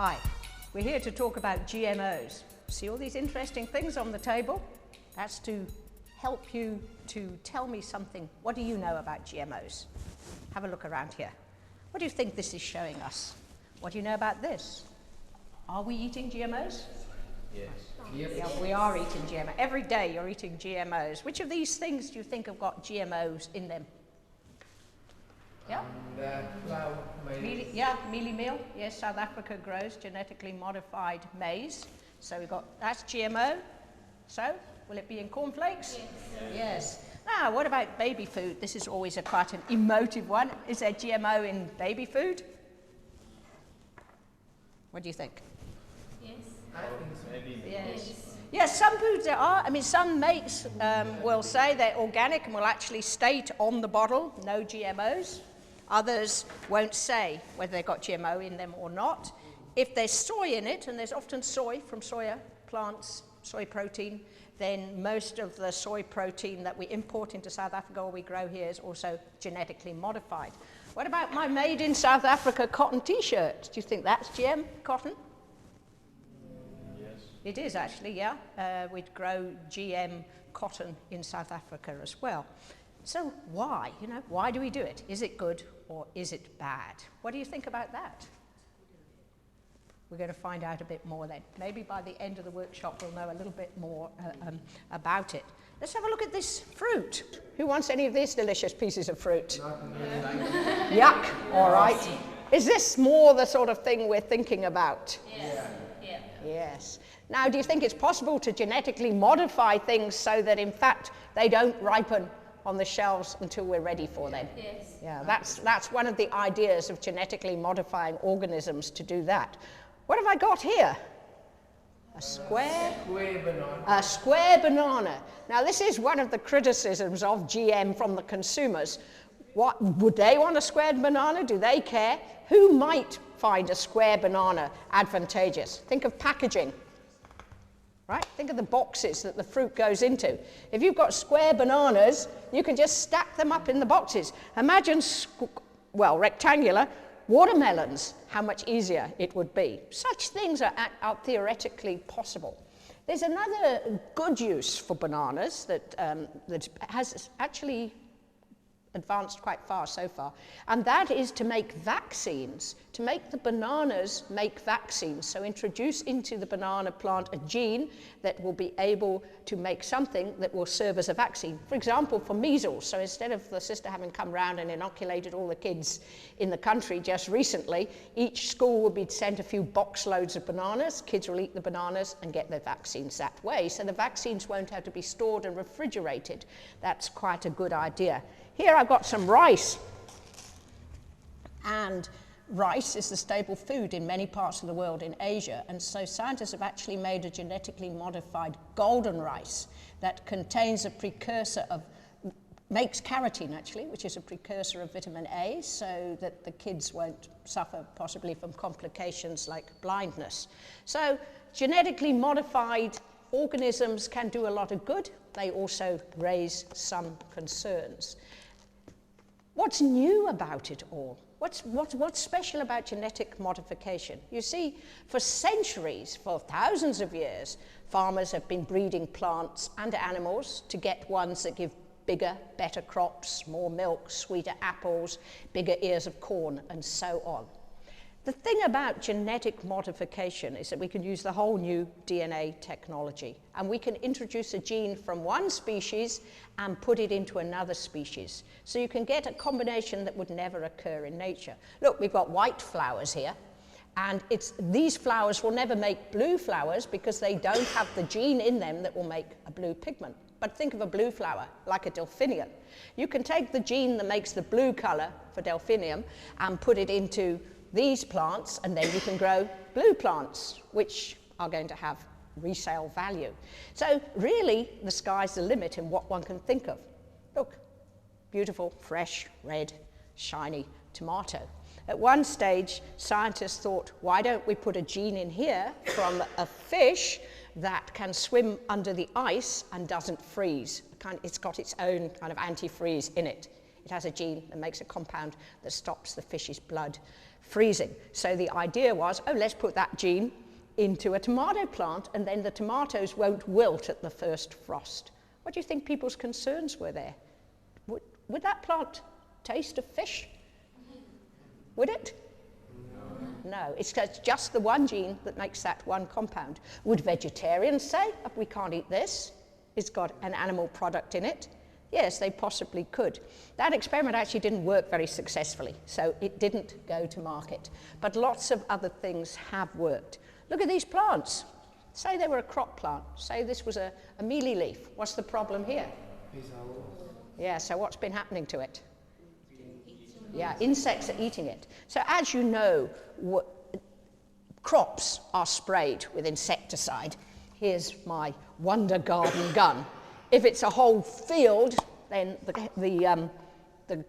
Hi, we're here to talk about GMOs. See all these interesting things on the table? That's to help you to tell me something. What do you know about GMOs? Have a look around here. What do you think this is showing us? What do you know about this? Are we eating GMOs? Yes. Yep. Yeah, we are eating GMOs. Every day you're eating GMOs. Which of these things do you think have got GMOs in them? Yeah? The flour, maize. Mealie meal. Yes, South Africa grows genetically modified maize. So we've got, that's GMO. So, will it be in cornflakes? Yes. Now, what about baby food? This is always quite an emotive one. Is there GMO in baby food? What do you think? I think so. Maybe. Yes. Yes, some foods there are. I mean, some makes will say they're organic and will actually state on the bottle, no GMOs. Others won't say whether they've got GMO in them or not. If there's soy in it, and there's often soy from soya plants, soy protein, then most of the soy protein that we import into South Africa or we grow here is also genetically modified. What about my made in South Africa cotton t-shirt? Do you think that's GM cotton? Yes. It is actually, yeah. We'd grow GM cotton in South Africa as well. So why? You know, why do we do it? Is it good or is it bad? What do you think about that? We're going to find out a bit more then. Maybe by the end of the workshop we'll know a little bit more about it. Let's have a look at this fruit. Who wants any of these delicious pieces of fruit? Yuck, all right. Is this more the sort of thing we're thinking about? Yes. Yeah. Yes. Now, do you think it's possible to genetically modify things so that, in fact, they don't ripen on the shelves until we're ready for them? Yes. Yeah, that's one of the ideas of genetically modifying organisms, to do that. What have I got here? A square banana. A square banana. Now, this is one of the criticisms of GM from the consumers. What, would they want a squared banana? Do they care? Who might find a square banana advantageous? Think of packaging, right? Think of the boxes that the fruit goes into. If you've got square bananas, you can just stack them up in the boxes. Imagine, rectangular watermelons, how much easier it would be. Such things are theoretically possible. There's another good use for bananas that has actually advanced quite far so far, and that is to make vaccines, to make the bananas make vaccines. So introduce into the banana plant a gene that will be able to make something that will serve as a vaccine. For example, for measles. So instead of the sister having come round and inoculated all the kids in the country just recently, each school will be sent a few box loads of bananas. Kids will eat the bananas and get their vaccines that way. So the vaccines won't have to be stored and refrigerated. That's quite a good idea. Here I've got some rice, and rice is the staple food in many parts of the world in Asia, and so scientists have actually made a genetically modified golden rice that contains a precursor of, makes carotene actually, which is a precursor of vitamin A, so that the kids won't suffer possibly from complications like blindness. So genetically modified organisms can do a lot of good. They also raise some concerns. What's new about it all? What's special about genetic modification? You see, for centuries, for thousands of years, farmers have been breeding plants and animals to get ones that give bigger, better crops, more milk, sweeter apples, bigger ears of corn, and so on. The thing about genetic modification is that we can use the whole new DNA technology, and we can introduce a gene from one species and put it into another species. So you can get a combination that would never occur in nature. Look, we've got white flowers here, and these flowers will never make blue flowers because they don't have the gene in them that will make a blue pigment. But think of a blue flower, like a delphinium. You can take the gene that makes the blue color for delphinium and put it into these plants, and then you can grow blue plants, which are going to have resale value. So really, the sky's the limit in what one can think of. Look, beautiful, fresh, red, shiny tomato. At one stage, scientists thought, why don't we put a gene in here from a fish that can swim under the ice and doesn't freeze? It's got its own kind of antifreeze in it. it has a gene that makes a compound that stops the fish's blood freezing. So the idea was, oh, let's put that gene into a tomato plant, and then the tomatoes won't wilt at the first frost. What do you think people's concerns were there? Would that plant taste of fish? Would it? No, it's just the one gene that makes that one compound. Would vegetarians say, oh, we can't eat this, it's got an animal product in it? Yes, they possibly could. That experiment actually didn't work very successfully, so it didn't go to market. But lots of other things have worked. Look at these plants. Say they were a crop plant. Say this was a mealy leaf. What's the problem here? Yeah, so what's been happening to it? Yeah, insects are eating it. So as you know, crops are sprayed with insecticide. Here's my Wonder Garden gun. If it's a whole field, then the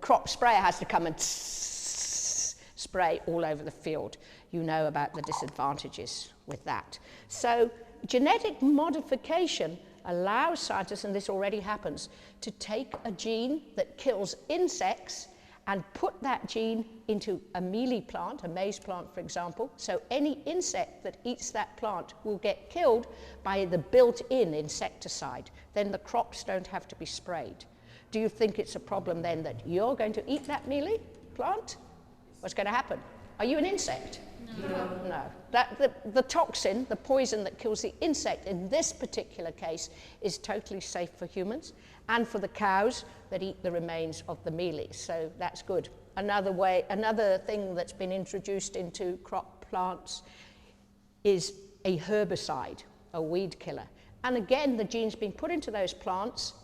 crop sprayer has to come and spray all over the field. You know about the disadvantages with that. So genetic modification allows scientists, and this already happens, to take a gene that kills insects and put that gene into a mealy plant, a maize plant, for example. So any insect that eats that plant will get killed by the built-in insecticide. Then the crops don't have to be sprayed. Do you think it's a problem then that you're going to eat that mealy plant? What's going to happen? Are you an insect? No. The toxin, the poison that kills the insect in this particular case is totally safe for humans and for the cows that eat the remains of the mealy. So that's good. Another thing that's been introduced into crop plants is a herbicide, a weed killer. And again, the gene's been put into those plants,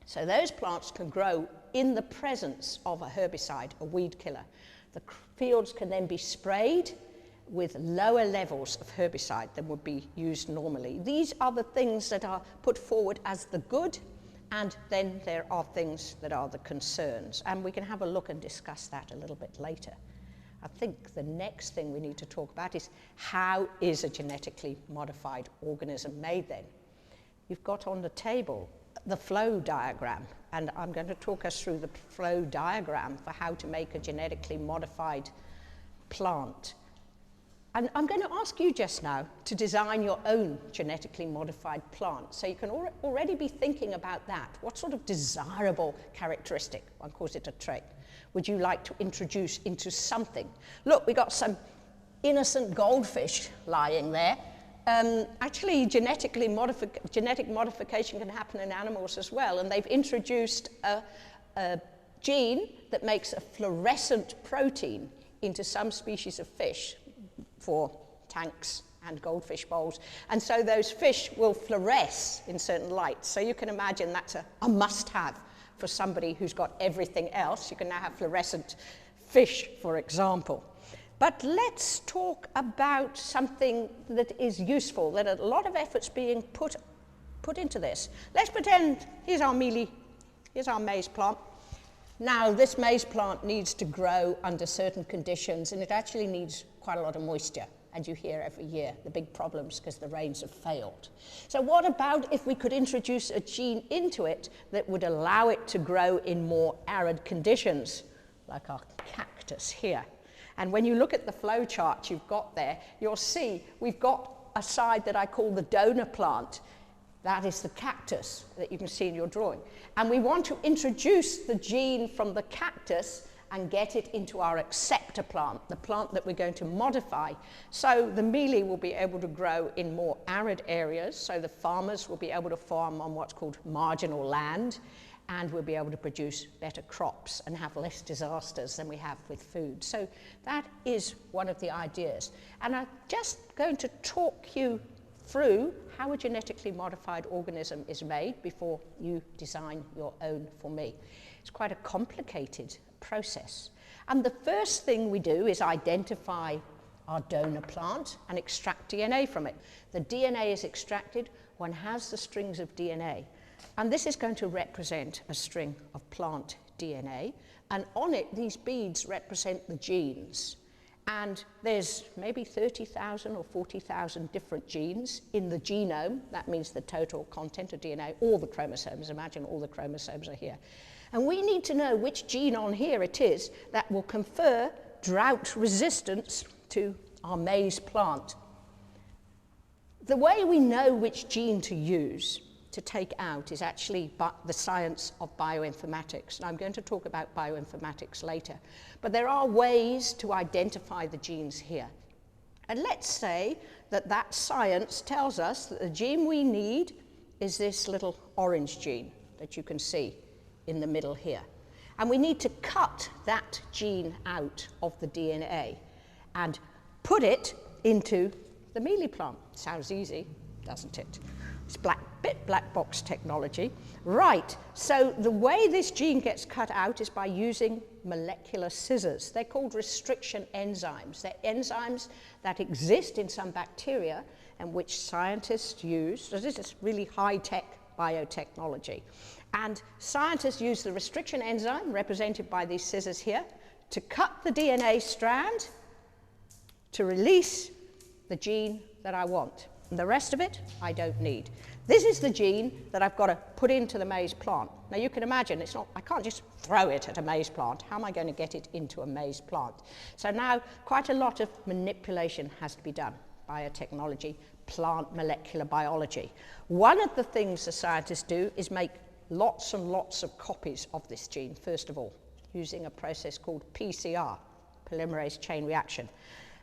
so those plants can grow in the presence of a herbicide, a weed killer. The fields can then be sprayed with lower levels of herbicide than would be used normally. These are the things that are put forward as the good, and then there are things that are the concerns. And we can have a look and discuss that a little bit later. I think the next thing we need to talk about is how is a genetically modified organism made then? You've got on the table the flow diagram, and I'm going to talk us through the flow diagram for how to make a genetically modified plant. And I'm going to ask you just now to design your own genetically modified plant. So you can already be thinking about that. What sort of desirable characteristic, one calls it a trait, would you like to introduce into something? Look, we got some innocent goldfish lying there. Actually, genetic modification can happen in animals as well, and they've introduced a gene that makes a fluorescent protein into some species of fish for tanks and goldfish bowls, and so those fish will fluoresce in certain lights. So you can imagine that's a must-have for somebody who's got everything else. You can now have fluorescent fish, for example. But let's talk about something that is useful, that a lot of effort's being put into this. Let's pretend, here's our maize plant. Now, this maize plant needs to grow under certain conditions, and it actually needs quite a lot of moisture, and you hear every year the big problems because the rains have failed. So what about if we could introduce a gene into it that would allow it to grow in more arid conditions, like our cactus here? And when you look at the flow chart you've got there, you'll see we've got a side that I call the donor plant. That is the cactus that you can see in your drawing. And we want to introduce the gene from the cactus and get it into our acceptor plant, the plant that we're going to modify. So the mealy will be able to grow in more arid areas, so the farmers will be able to farm on what's called marginal land, and we'll be able to produce better crops and have less disasters than we have with food. So that is one of the ideas. And I'm just going to talk you through how a genetically modified organism is made before you design your own for me. It's quite a complicated process. And the first thing we do is identify our donor plant and extract DNA from it. The DNA is extracted, one has the strings of DNA. And this is going to represent a string of plant DNA. And on it, these beads represent the genes. And there's maybe 30,000 or 40,000 different genes in the genome. That means the total content of DNA, all the chromosomes. Imagine all the chromosomes are here. And we need to know which gene on here it is that will confer drought resistance to our maize plant. The way we know which gene to use to take out is actually the science of bioinformatics. And I'm going to talk about bioinformatics later. But there are ways to identify the genes here. And let's say that that science tells us that the gene we need is this little orange gene that you can see in the middle here. And we need to cut that gene out of the DNA and put it into the mealy plant. Sounds easy, doesn't it? It's black box technology. Right, so the way this gene gets cut out is by using molecular scissors. They're called restriction enzymes. They're enzymes that exist in some bacteria and which scientists use. So this is really high-tech biotechnology. And scientists use the restriction enzyme, represented by these scissors here, to cut the DNA strand to release the gene that I want. And the rest of it, I don't need. This is the gene that I've got to put into the maize plant. Now you can imagine, I can't just throw it at a maize plant. How am I going to get it into a maize plant? So now quite a lot of manipulation has to be done. Biotechnology, plant molecular biology. One of the things the scientists do is make lots and lots of copies of this gene, first of all, using a process called PCR, polymerase chain reaction.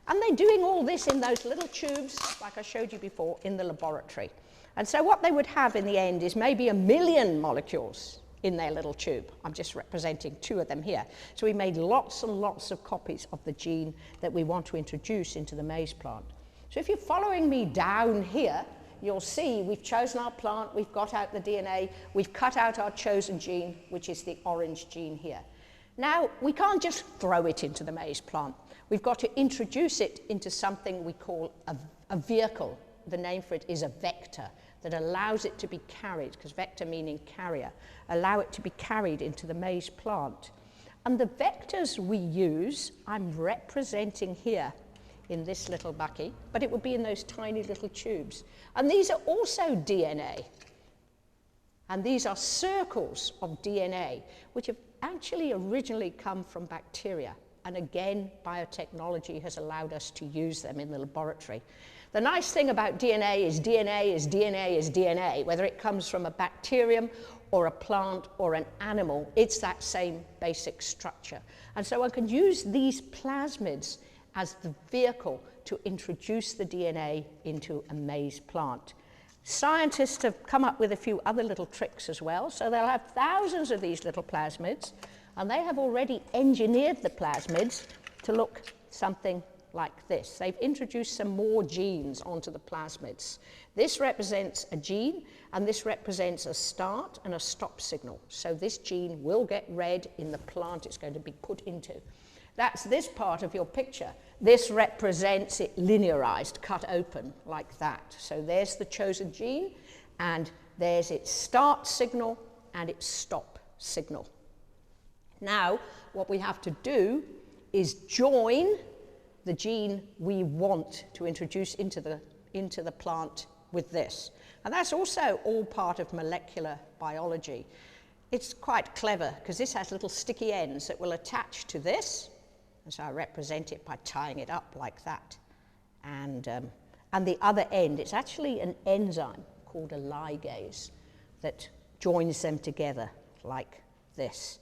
And they're doing all this in those little tubes, like I showed you before, in the laboratory. And so what they would have in the end is maybe 1 million molecules in their little tube. I'm just representing 2 of them here. So we made lots and lots of copies of the gene that we want to introduce into the maize plant. So if you're following me down here, you'll see we've chosen our plant, we've got out the DNA, we've cut out our chosen gene, which is the orange gene here. Now, we can't just throw it into the maize plant. We've got to introduce it into something we call a vehicle. The name for it is a vector that allows it to be carried, because vector meaning carrier, allow it to be carried into the maize plant. And the vectors we use, I'm representing here in this little bucket, but it would be in those tiny little tubes. And these are also DNA. And these are circles of DNA, which have actually originally come from bacteria. And again, biotechnology has allowed us to use them in the laboratory. The nice thing about DNA is DNA is DNA is DNA. Whether it comes from a bacterium or a plant or an animal, it's that same basic structure. And so I can use these plasmids as the vehicle to introduce the DNA into a maize plant. Scientists have come up with a few other little tricks as well. So they'll have thousands of these little plasmids, and they have already engineered the plasmids to look something like this. They've introduced some more genes onto the plasmids. This represents a gene, and this represents a start and a stop signal. So this gene will get read in the plant it's going to be put into. That's this part of your picture. This represents it linearized, cut open like that. So there's the chosen gene, and there's its start signal and its stop signal. Now, what we have to do is join the gene we want to introduce into the plant with this. And that's also all part of molecular biology. It's quite clever because this has little sticky ends that will attach to this. And so I represent it by tying it up like that. And the other end, it's actually an enzyme called a ligase that joins them together like this.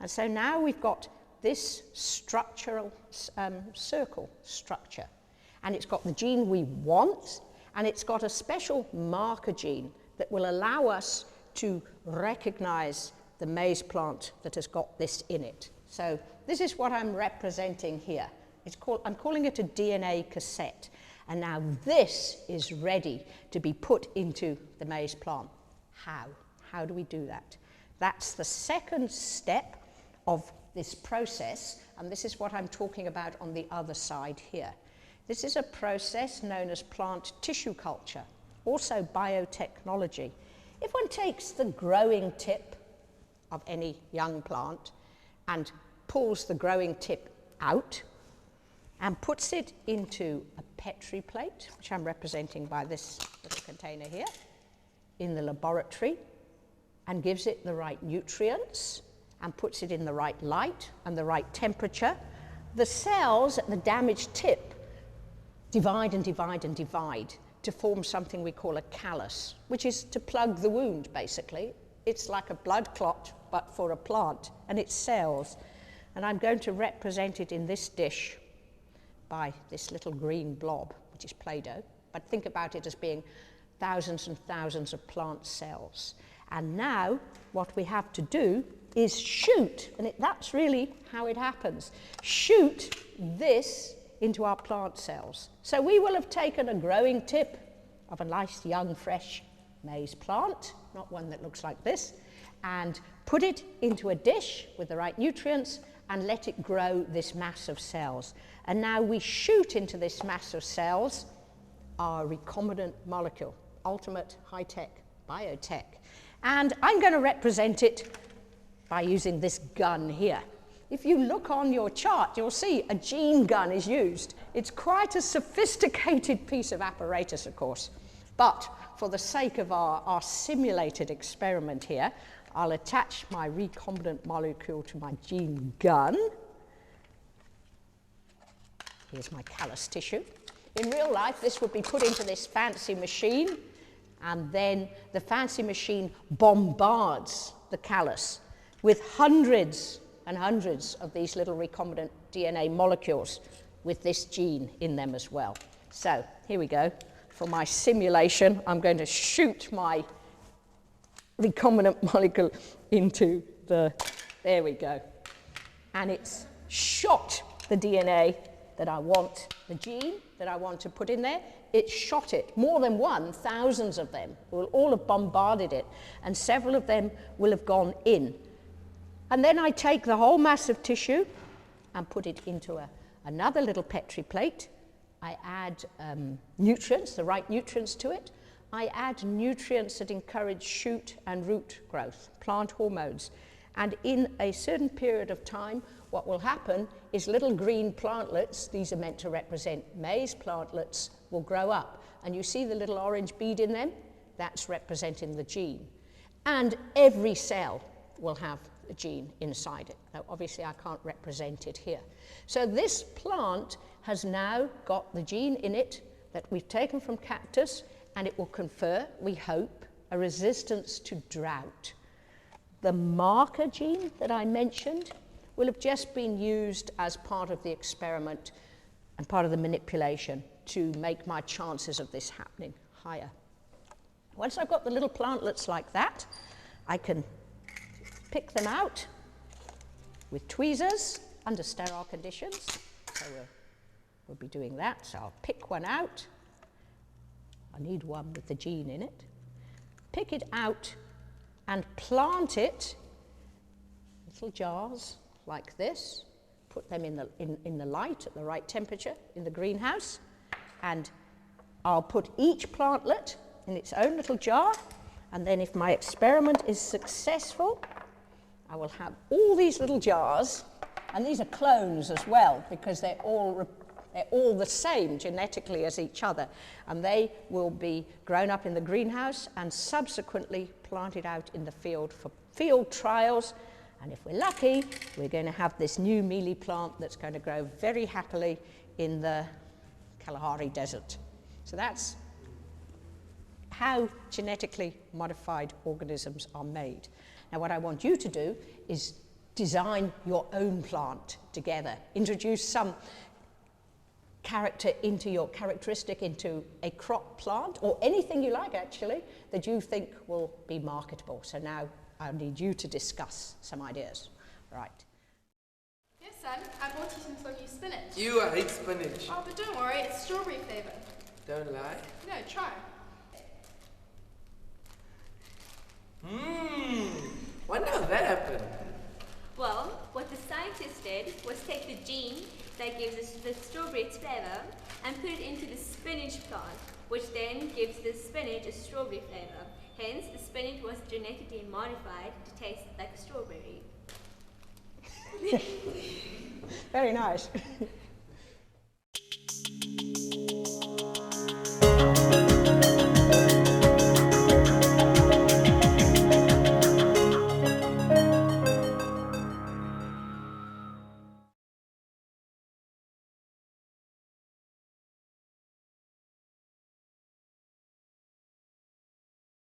And so now we've got this structural circle structure. And it's got the gene we want, and it's got a special marker gene that will allow us to recognize the maize plant that has got this in it. So this is what I'm representing here. I'm calling it a DNA cassette. And now this is ready to be put into the maize plant. How? How do we do that? That's the second step of this process, and this is what I'm talking about on the other side here. This is a process known as plant tissue culture, also biotechnology. If one takes the growing tip of any young plant and pulls the growing tip out, and puts it into a Petri plate, which I'm representing by this little container here, in the laboratory, and gives it the right nutrients and puts it in the right light and the right temperature, the cells at the damaged tip divide and divide and divide to form something we call a callus, which is to plug the wound, basically. It's like a blood clot, but for a plant, and it's cells. And I'm going to represent it in this dish by this little green blob, which is Play-Doh. But think about it as being thousands and thousands of plant cells. And now what we have to do is shoot, and that's really how it happens, shoot this into our plant cells. So we will have taken a growing tip of a nice young fresh maize plant, not one that looks like this, and put it into a dish with the right nutrients and let it grow this mass of cells. And now we shoot into this mass of cells our recombinant molecule, ultimate high-tech biotech. And I'm going to represent it by using this gun here. If you look on your chart, you'll see a gene gun is used. It's quite a sophisticated piece of apparatus, of course. But for the sake of our simulated experiment here, I'll attach my recombinant molecule to my gene gun. Here's my callus tissue. In real life, this would be put into this fancy machine, and then the fancy machine bombards the callus with hundreds and hundreds of these little recombinant DNA molecules with this gene in them as well. So here we go. For my simulation, I'm going to shoot my recombinant molecule into there we go. And it's shot the DNA that I want, the gene that I want to put in there. It shot it, more than one, thousands of them will all have bombarded it, and several of them will have gone in. And then I take the whole mass of tissue and put it into another little Petri plate. I add nutrients, the right nutrients to it. I add nutrients that encourage shoot and root growth, plant hormones. And in a certain period of time, what will happen is little green plantlets, these are meant to represent maize plantlets, will grow up. And you see the little orange bead in them? That's representing the gene. And every cell will have a gene inside it. Now, obviously, I can't represent it here. So this plant has now got the gene in it that we've taken from cactus, and it will confer, we hope, a resistance to drought. The marker gene that I mentioned will have just been used as part of the experiment and part of the manipulation to make my chances of this happening higher. Once I've got the little plantlets like that, I can pick them out with tweezers under sterile conditions. So we'll be doing that. So I'll pick one out. I need one with the gene in it. Pick it out and plant it in little jars like this. Put them in the light at the right temperature in the greenhouse. And I'll put each plantlet in its own little jar. And then if my experiment is successful, I will have all these little jars, and these are clones as well, because they're all the same genetically as each other, and they will be grown up in the greenhouse and subsequently planted out in the field for field trials. And if we're lucky, we're going to have this new mealy plant that's going to grow very happily in the Kalahari Desert. So that's how genetically modified organisms are made. Now, what I want you to do is design your own plant together. Introduce some characteristic into a crop plant, or anything you like, actually, that you think will be marketable. So now I need you to discuss some ideas. Right. Yes, son, I bought you some soggy spinach. You hate spinach. Oh, but don't worry, it's strawberry flavour. Don't lie. No, try. Wonder how that happened. Well, what the scientists did was take the gene that gives us the strawberry its flavour and put it into the spinach plant, which then gives the spinach a strawberry flavour. Hence, the spinach was genetically modified to taste like a strawberry. Very nice.